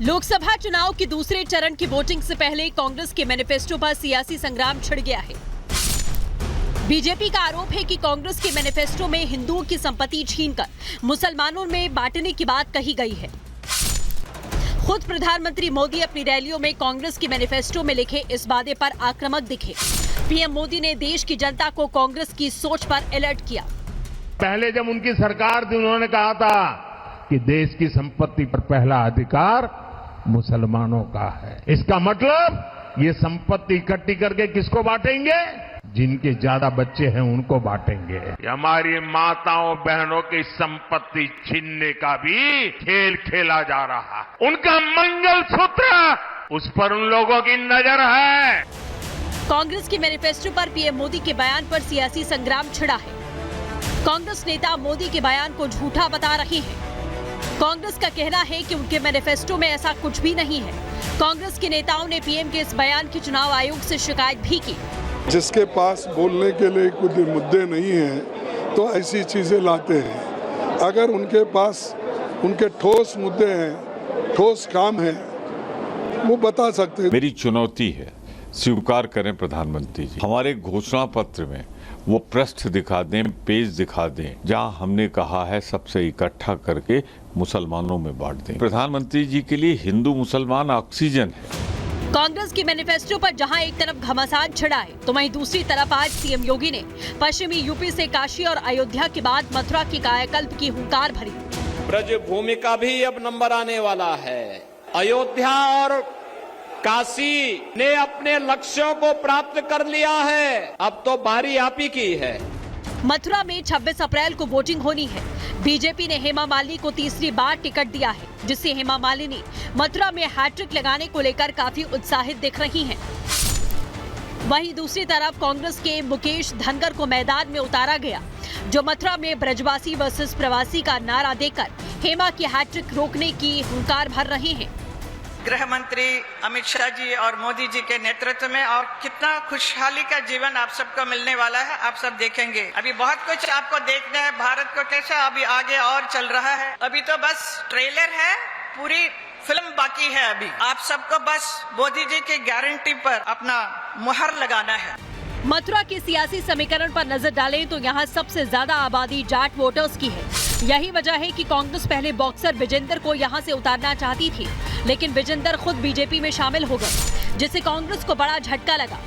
लोकसभा चुनाव के दूसरे चरण की वोटिंग से पहले कांग्रेस के मैनिफेस्टो पर सियासी संग्राम छिड़ गया है। बीजेपी का आरोप है कि कांग्रेस के मैनिफेस्टो में हिंदुओं की संपत्ति छीनकर मुसलमानों में बांटने की बात कही गई है। खुद प्रधानमंत्री मोदी अपनी रैलियों में कांग्रेस के मैनिफेस्टो में लिखे इस वादे पर आक्रामक दिखे। पीएम मोदी ने देश की जनता को कांग्रेस की सोच पर अलर्ट किया। पहले जब उनकी सरकार थी उन्होंने कहा था कि देश की संपत्ति पर पहला अधिकार मुसलमानों का है। इसका मतलब ये संपत्ति इकट्ठी करके किसको बांटेंगे? जिनके ज्यादा बच्चे हैं उनको बांटेंगे। हमारी माताओं बहनों की संपत्ति छीनने का भी खेल खेला जा रहा है। उनका मंगलसूत्र, उस पर उन लोगों की नजर है। कांग्रेस के मैनिफेस्टो पर पीएम मोदी के बयान पर सियासी संग्राम छिड़ा है। कांग्रेस नेता मोदी के बयान को झूठा बता रहे हैं। कांग्रेस का कहना है कि उनके मैनिफेस्टो में ऐसा कुछ भी नहीं है। कांग्रेस के नेताओं ने पीएम के इस बयान की चुनाव आयोग से शिकायत भी की। जिसके पास बोलने के लिए कुछ मुद्दे नहीं हैं तो ऐसी चीजें लाते हैं। अगर उनके पास उनके ठोस मुद्दे हैं, ठोस काम है, वो बता सकते हैं। मेरी चुनौती है, स्वीकार करें प्रधानमंत्री जी, हमारे घोषणा पत्र में वो पृष्ठ दिखा दें, पेज दिखा दें जहां हमने कहा है सबसे इकट्ठा करके मुसलमानों में बांट दें। प्रधानमंत्री जी के लिए हिंदू मुसलमान ऑक्सीजन है। कांग्रेस की मैनिफेस्टो पर जहां एक तरफ घमासान छिड़ा है तो वहीं दूसरी तरफ आज सीएम योगी ने पश्चिमी यूपी से काशी और अयोध्या के बाद मथुरा की कायाकल्प की हुंकार भरी। ब्रज भूमि का भी अब नंबर आने वाला है। अयोध्या और काशी ने अपने लक्ष्यों को प्राप्त कर लिया है। अब तो बारी आप ही की है। मथुरा में 26 अप्रैल को वोटिंग होनी है। बीजेपी ने हेमा मालिनी को तीसरी बार टिकट दिया है, जिससे हेमा मालिनी मथुरा में हैट्रिक लगाने को लेकर काफी उत्साहित दिख रही हैं। वहीं दूसरी तरफ कांग्रेस के मुकेश धनगर को मैदान में उतारा गया, जो मथुरा में ब्रजवासी वर्सेस प्रवासी का नारा देकर हेमा की हैट्रिक रोकने की हुंकार भर रहे हैं। गृह मंत्री अमित शाह जी और मोदी जी के नेतृत्व में और कितना खुशहाली का जीवन आप सबको मिलने वाला है, आप सब देखेंगे। अभी बहुत कुछ आपको देखना है, भारत को कैसा अभी आगे और चल रहा है। अभी तो बस ट्रेलर है, पूरी फिल्म बाकी है। अभी आप सबको बस मोदी जी की गारंटी पर अपना मुहर लगाना है। मथुरा के सियासी समीकरण पर नजर डालें तो यहाँ सबसे ज्यादा आबादी जाट वोटर्स की है। यही वजह है कि कांग्रेस पहले बॉक्सर विजेंदर को यहाँ से उतारना चाहती थी, लेकिन विजेंदर खुद बीजेपी में शामिल हो गए, जिससे कांग्रेस को बड़ा झटका लगा।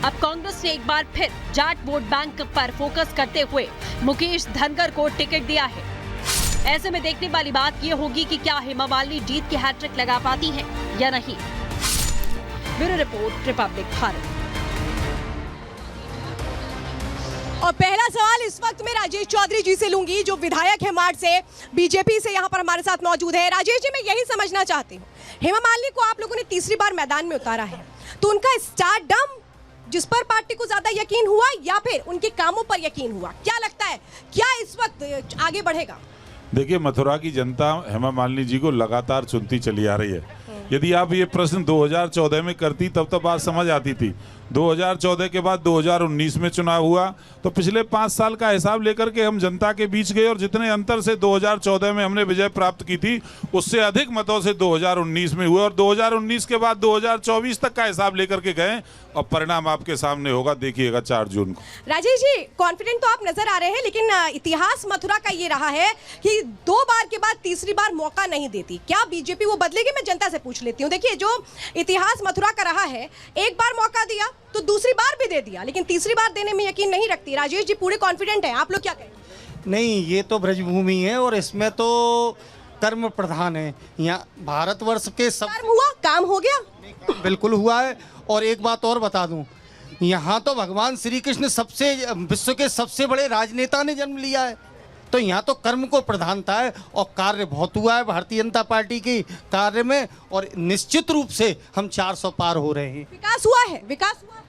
अब कांग्रेस ने एक बार फिर जाट वोट बैंक पर फोकस करते हुए मुकेश धनगर को टिकट दिया है। ऐसे में देखने वाली बात ये होगी कि क्या हेमा मालिनी जीत की हैट्रिक लगा पाती हैं या नहीं। Bureau report, Republic Bharat. और पहला सवाल इस वक्त मैं राजेश चौधरी जी से लूंगी, जो विधायक है मार्च से, बीजेपी से यहाँ पर हमारे साथ मौजूद है। राजेश जी, मैं यही समझना चाहती हूँ, हेमा मालिनी को आप लोगों ने तीसरी बार मैदान में उतारा है, तो उनका स्टारडम जिस पर पार्टी को ज्यादा यकीन हुआ या फिर उनके कामों पर यकीन हुआ, क्या लगता है क्या इस वक्त आगे बढ़ेगा? देखिए, मथुरा की जनता हेमा मालिनी जी को लगातार चुनती चली आ रही है। यदि आप ये प्रश्न 2014 में करती तब तो बात समझ आती थी। 2014 के बाद 2019 में चुनाव हुआ तो पिछले 5 साल का हिसाब लेकर के हम जनता के बीच गए और जितने अंतर से 2014 में हमने विजय प्राप्त की थी उससे अधिक मतों से 2019 में हुए और 2019 के बाद 2024 तक का हिसाब लेकर के गए और परिणाम आपके सामने होगा, देखिएगा 4 जून को। राजेश जी, कॉन्फिडेंट तो आप नजर आ रहे हैं, लेकिन इतिहास मथुरा का ये रहा है कि 2 बार के बाद तीसरी बार मौका नहीं देती। क्या बीजेपी वो बदलेगी? मैं जनता से पूछ लेती हूँ। देखिए, जो इतिहास मथुरा का रहा है, एक बार मौका दिया तो दूसरी बार भी दे दिया, लेकिन तीसरी बार देने में यकीन नहीं रखती। राजेश जी पूरे कॉन्फिडेंट है, आप लोग क्या कहेंगे? नहीं, ये तो ब्रजभूमि है और इसमें तो कर्म प्रधान है। यहाँ भारतवर्ष के सब कर्म हुआ, काम हो गया, बिल्कुल हुआ है। और एक बात और बता दूं, यहाँ तो भगवान श्री कृष्ण सबसे विश्व के सबसे बड़े राजनेता ने जन्म लिया है, तो यहाँ तो कर्म को प्रधानता है और कार्य बहुत हुआ है भारतीय जनता पार्टी की कार्य में, और निश्चित रूप से हम 400 पार हो रहे हैं। विकास हुआ है, विकास हुआ है।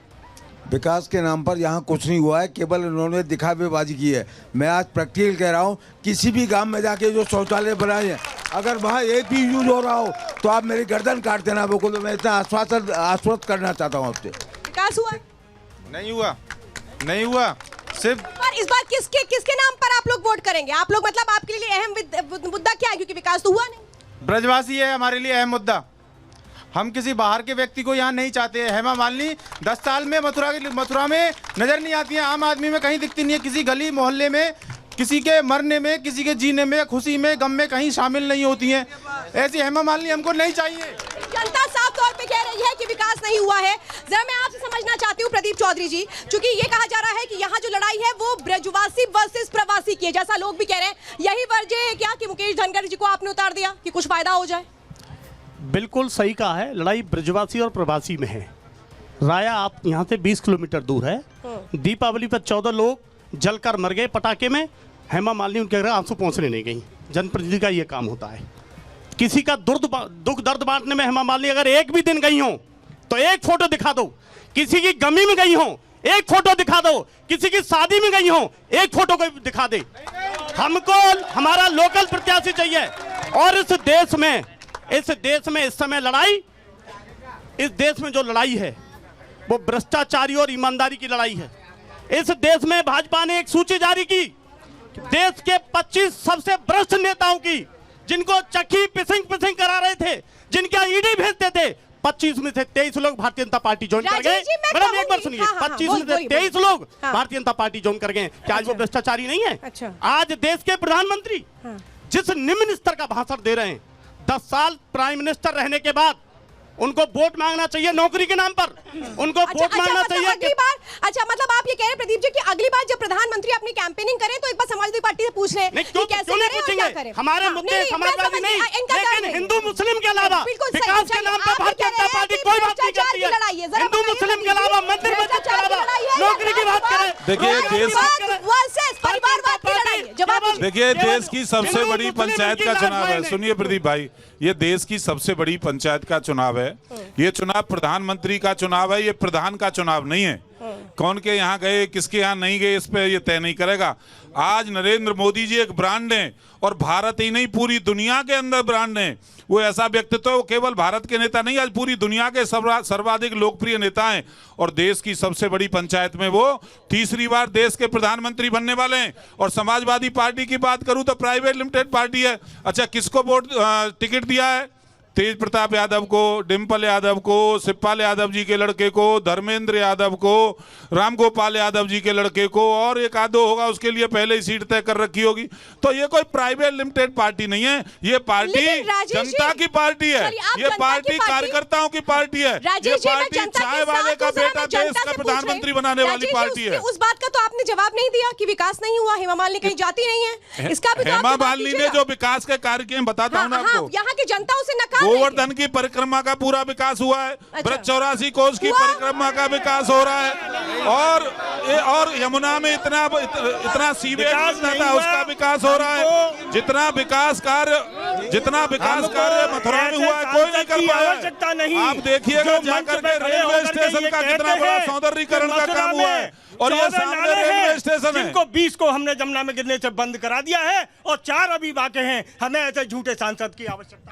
विकास के नाम पर यहाँ कुछ नहीं हुआ है, केवल उन्होंने दिखावेबाजी की है। मैं आज प्रैक्टिकल कह रहा हूँ, किसी भी गांव में जाके जो शौचालय बनाए हैं, अगर वहाँ एक भी यूज हो रहा हो तो आप मेरी गर्दन काट देना। बिल्कुल, तो मैं इतना आश्वस्त करना चाहता हूँ आपसे। विकास हुआ? नहीं हुआ, नहीं हुआ। सिर्फ इस बार किसके नाम पर आप लोग वोट करेंगे? आप लोग मतलब आपके लिए अहम मुद्दा क्या है? क्योंकि विकास तो हुआ नहीं। ब्रजवासी है हमारे लिए अहम मुद्दा। हम किसी बाहर के व्यक्ति को यहाँ नहीं चाहते। हेमा मालिनी 10 साल में मथुरा में नजर नहीं आती है, आम आदमी में कहीं दिखती नहीं है, किसी गली मोहल्ले में, किसी के मरने में, किसी के जीने में, खुशी में, गम में कहीं शामिल नहीं होती हैं। ऐसी हेमा मालिनी हमको नहीं चाहिए। जनता साफ तौर पे कह रही है कि विकास नहीं हुआ है। जरा मैं आपसे समझना चाहती हूँ प्रदीप चौधरी जी, क्योंकि ये कहा जा रहा है कि यहाँ जो लड़ाई है वो ब्रजवासी वर्सेस प्रवासी की है, जैसा लोग भी कह रहे हैं। यही वजह है क्या कि मुकेश धनखड़ जी को आपने उतार दिया कि कुछ फायदा हो जाए? बिल्कुल सही कहा है, लड़ाई ब्रजवासी और प्रवासी में है। राया आप यहाँ से 20 किलोमीटर दूर है। दीपावली पर 14 लोग जलकर मर गए पटाखे में। हेमा मालिनी उनके घर आंसू पहुँचने नहीं गई। जनप्रतिनिधि का ये काम होता है। किसी का दुख दर्द बांटने में हेमा मालिनी अगर एक भी दिन गई हो तो एक फोटो दिखा दो। किसी की गमी में गई हो एक फोटो दिखा दो। किसी की शादी में गई हो एक फोटो को दिखा दे। हमको हमारा लोकल प्रत्याशी चाहिए। और इस देश में इस समय लड़ाई, इस देश में जो लड़ाई है वो भ्रष्टाचारी और ईमानदारी की लड़ाई है। इस देश में भाजपा ने एक सूची जारी की देश के 25 सबसे भ्रष्ट नेताओं की, जिनको चक्की पिसिंग करा रहे थे, जिनका ईडी भेजते थे। 25 में से 23 लोग भारतीय जनता पार्टी ज्वाइन कर गए। मैडम एक बार सुनिए, 25 में से 23 लोग भारतीय जनता पार्टी ज्वाइन कर गए। क्या आज वो भ्रष्टाचारी नहीं है? आज देश के प्रधानमंत्री जिस निम्न स्तर का भाषण दे रहे हैं, 10 साल प्राइम मिनिस्टर रहने के बाद उनको वोट मांगना चाहिए नौकरी के नाम पर। उनको वोट मांगना चाहिए। अगली बार, अच्छा मतलब आप ये कह रहे हैं प्रदीप जी कि अगली बार जब प्रधानमंत्री अपनी कैंपेनिंग करें तो एक बार समाजवादी पार्टी से पूछ लें कि कैसे करें और क्या करें। हमारे मुद्दे समाजवादी नहीं, लेकिन हिंदू मुस्लिम के अलावा विकास के नाम पर भारतीय जनता पार्टी कोई बात नहीं करती है। हिंदू मुस्लिम के अलावा मंदिर मस्जिद के अलावा नौकरी की बात करें। देखिए देश की सबसे बड़ी पंचायत का चुनाव है। सुनिए प्रदीप भाई, ये देश की सबसे बड़ी पंचायत का चुनाव है। ये चुनाव प्रधानमंत्री का चुनाव है, ये प्रधान का चुनाव नहीं है। कौन के यहाँ गए किसके यहाँ नहीं गए इस पे ये तय नहीं करेगा। आज नरेंद्र मोदी जी एक ब्रांड है और भारत ही नहीं पूरी दुनिया के अंदर ब्रांड है। वो ऐसा व्यक्तित्व, वो केवल भारत के नेता नहीं, आज पूरी दुनिया के सर्वाधिक लोकप्रिय नेता हैं। और देश की सबसे बड़ी पंचायत में वो तीसरी बार देश के प्रधानमंत्री बनने वाले हैं। और समाजवादी पार्टी की बात करूं तो प्राइवेट लिमिटेड पार्टी है। अच्छा किसको वोट टिकट दिया है? तेज प्रताप यादव को, डिम्पल यादव को, शिवपाल यादव जी के लड़के को, धर्मेंद्र यादव को, रामगोपाल यादव जी के लड़के को, और एक आधो होगा उसके लिए पहले ही सीट तय कर रखी होगी। तो ये कोई प्राइवेट लिमिटेड पार्टी नहीं है, ये पार्टी जनता की पार्टी है। ये पार्टी कार्यकर्ताओं की पार्टी है। ये पार्टी चाय वाले का बेटा देश का प्रधानमंत्री बनाने वाली पार्टी है। उस बात का तो आपने जवाब नहीं दिया कि विकास नहीं हुआ, हेमा मालिनी कहीं जाती नहीं है। इसका भी हेमा मालिनी ने जो विकास के कार्यक्रम बताता हूँ आपको, यहाँ की जनता उसे नकार गोवर्धन की परिक्रमा का पूरा विकास हुआ है। ब्रज 84 कोस की परिक्रमा का विकास हो रहा है। और यमुना में इतना सीवेज था उसका विकास हो रहा है। जितना विकास कार्य मथुरा में हुआ है कोई नहीं कर पाया। आप देखिएगा जाकर के रेलवे स्टेशन का कितना बड़ा सौंदर्यीकरण का काम हुआ है। और ये सामने रेलवे स्टेशन है जिनको 20 को हमने जमुना में गिरने से बंद करा दिया है और 4 अभी बाकी हैं। हमें ऐसे झूठे सांसद की आवश्यकता।